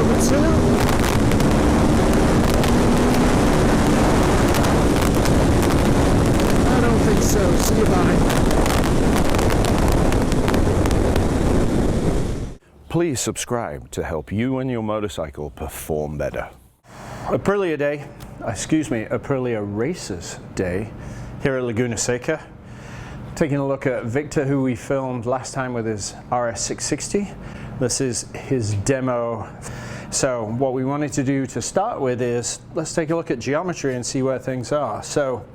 number 2. I don't think so. See you, bye. Please subscribe to help you and your motorcycle perform better. Aprilia Day, Aprilia Racers Day here at Laguna Seca. Taking a look at Victor, who we filmed last time with his RS660. This is his demo. So what we wanted to do to start with is, let's take a look at geometry and see where things are. So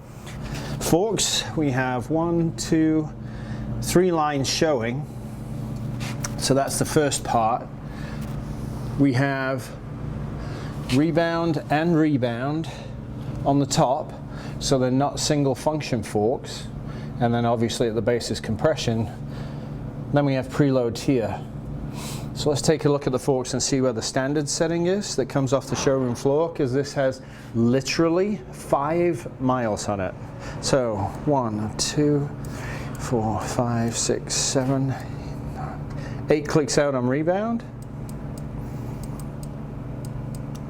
forks, we have 1, 2, 3 lines showing. So that's the first part. We have rebound and rebound on the top, so they're not single function forks. And then obviously at the base is compression. Then we have preload here. So let's take a look at the forks and see where the standard setting is that comes off the showroom floor, because this has literally 5 miles on it. So 1, 2, 4, 5, 6, 7, 8 clicks out on rebound.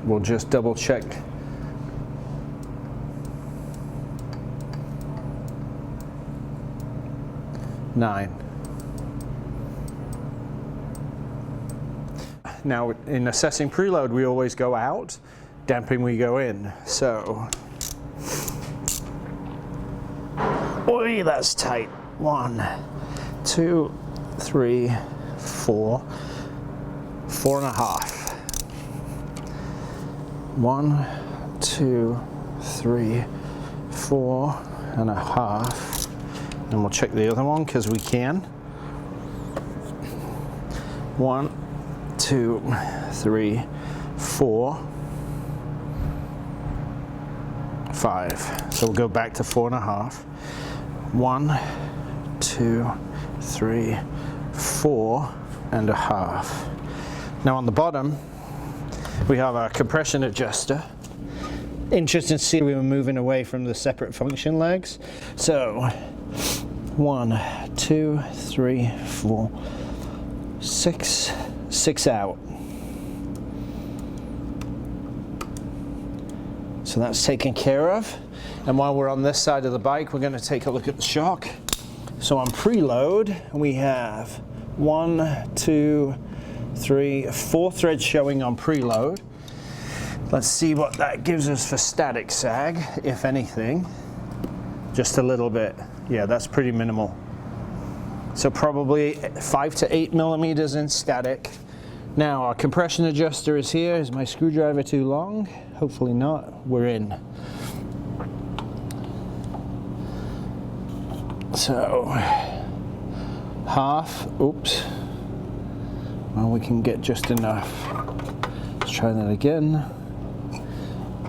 We'll just double check. 9. Now in assessing preload, we always go out, damping we go in. So, oi, that's tight. 1, 2, 3, 4, 4.5. 1, 2, 3, 4.5. And we'll check the other one because we can. 1, 2, 3, 4, 5. So we'll go back to 4.5. 1, 2, 3, 4.5. Now on the bottom, we have our compression adjuster. Interesting to see we were moving away from the separate function legs. So 1, 2, 3, 4, 6 out. So that's taken care of. And while we're on this side of the bike, we're going to take a look at the shock. So on preload, we have 1, 2, 3, 4 threads showing on preload. Let's see what that gives us for static sag, if anything. Just a little bit. Yeah, that's pretty minimal. So probably 5 to 8 millimeters in static. Now our compression adjuster is here. Is my screwdriver too long? Hopefully not. We're in. So half, oops. Well, we can get just enough. Let's try that again.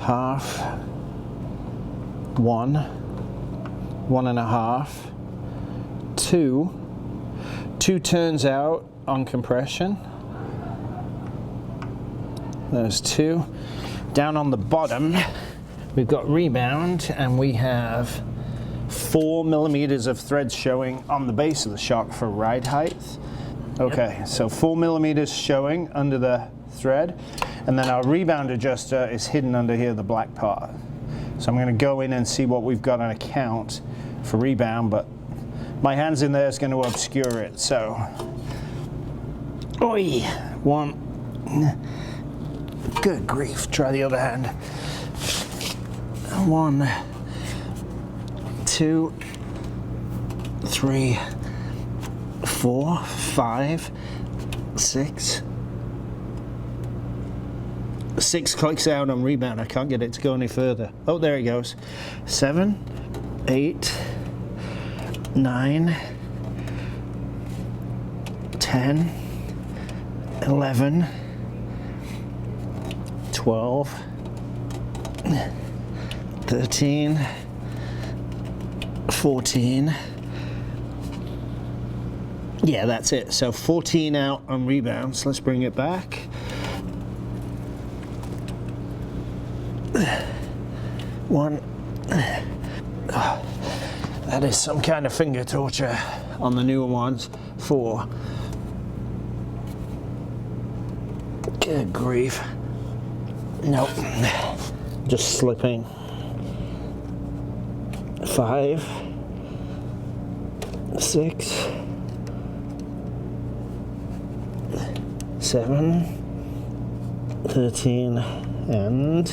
Half, 1, 1.5, 2 turns out on compression. There's 2. Down on the bottom, we've got rebound, and we have 4 millimeters of threads showing on the base of the shock for ride height. Okay, yep. So 4 millimeters showing under the thread, and then our rebound adjuster is hidden under here, the black part. So I'm going to go in and see what we've got on account for rebound, but my hands in there is going to obscure it. So, oi, 1. Good grief! Try the other hand. 1, 2, 3, 4, 5, 6. 6 clicks out on rebound. I can't get it to go any further. Oh, there it goes. 7, 8, 9, 10, 11, 12, 13, 14. Yeah, that's it. So 14 out on rebounds. Let's bring it back. One. That is some kind of finger torture on the newer ones. 4. Good grief. Nope. Just slipping. 5, 6, 7, 13, and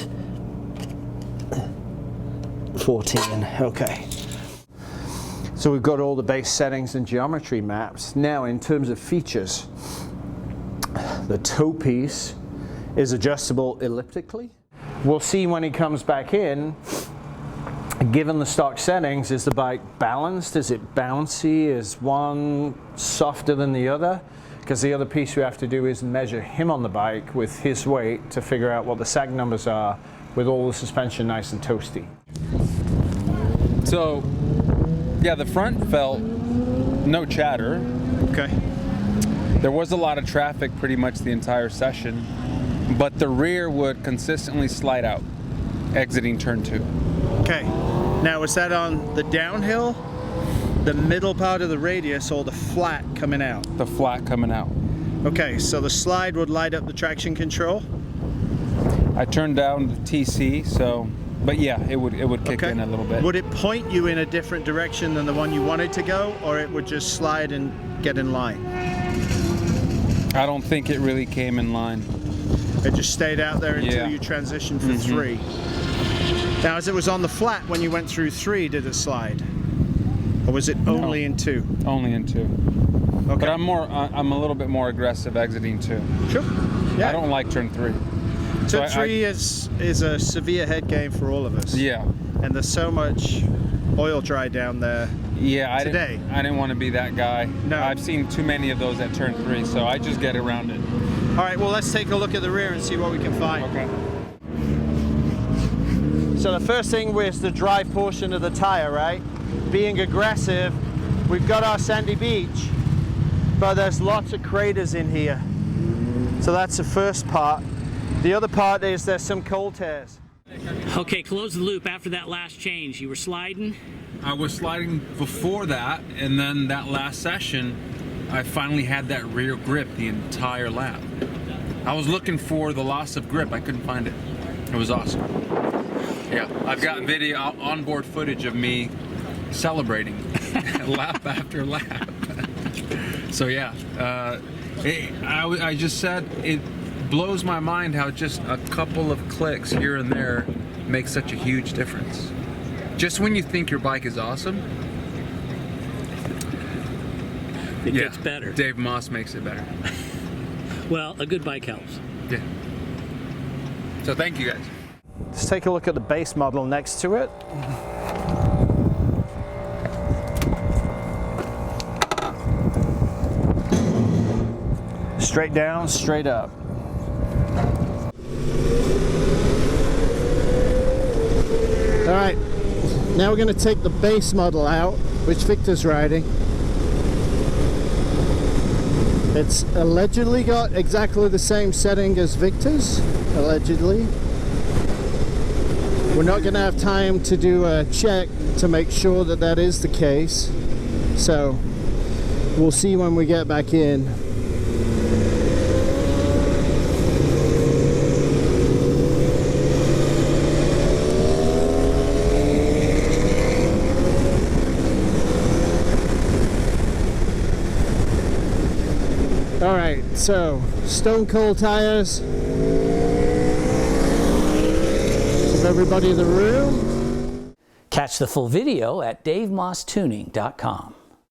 14. Okay. So we've got all the base settings and geometry maps. Now, in terms of features, the toe piece is adjustable elliptically. We'll see when he comes back in. Given the stock settings, is the bike balanced? Is it bouncy? Is one softer than the other? Because the other piece we have to do is measure him on the bike with his weight to figure out what the sag numbers are with all the suspension nice and toasty. So, yeah, the front felt no chatter. Okay. There was a lot of traffic pretty much the entire session, but the rear would consistently slide out, exiting turn 2. Okay. Now, was that on the downhill, the middle part of the radius, or the flat coming out? The flat coming out. Okay, so the slide would light up the traction control? I turned down the TC, so, but yeah, it would kick in a little bit. Would it point you in a different direction than the one you wanted to go, or it would just slide and get in line? I don't think it really came in line. It just stayed out there until you transitioned for 3. Now, as it was on the flat when you went through 3, did it slide? Or was it only in 2? Only in 2. Okay. But I'm a little bit more aggressive exiting 2. Sure. Yeah. I don't like turn 3. Turn 3 is a severe head game for all of us. Yeah. And there's so much oil dry down there. Yeah, I today. didn't want to be that guy. No. I've seen too many of those at turn 3, so I just get around it. All right, well, let's take a look at the rear and see what we can find. Okay. So the first thing was the drive portion of the tire, right? Being aggressive, we've got our sandy beach, but there's lots of craters in here. So that's the first part. The other part is there's some cold tears. Okay, close the loop after that last change. You were sliding? I was sliding before that, and then that last session, I finally had that rear grip the entire lap. I was looking for the loss of grip. I couldn't find it. It was awesome. Yeah, I've got video, onboard footage of me celebrating lap after lap. So yeah, I just said it blows my mind how just a couple of clicks here and there make such a huge difference. Just when you think your bike is awesome, It gets better. Dave Moss makes it better. Well, a good bike helps. Yeah. So thank you guys. Let's take a look at the base model next to it. Straight down, straight up. All right, now we're going to take the base model out, which Victor's riding. It's allegedly got exactly the same setting as Victor's, allegedly. We're not going to have time to do a check to make sure that that is the case, so we'll see when we get back in. Alright, so stone cold tires. Give everybody the room. Catch the full video at davemosstuning.com.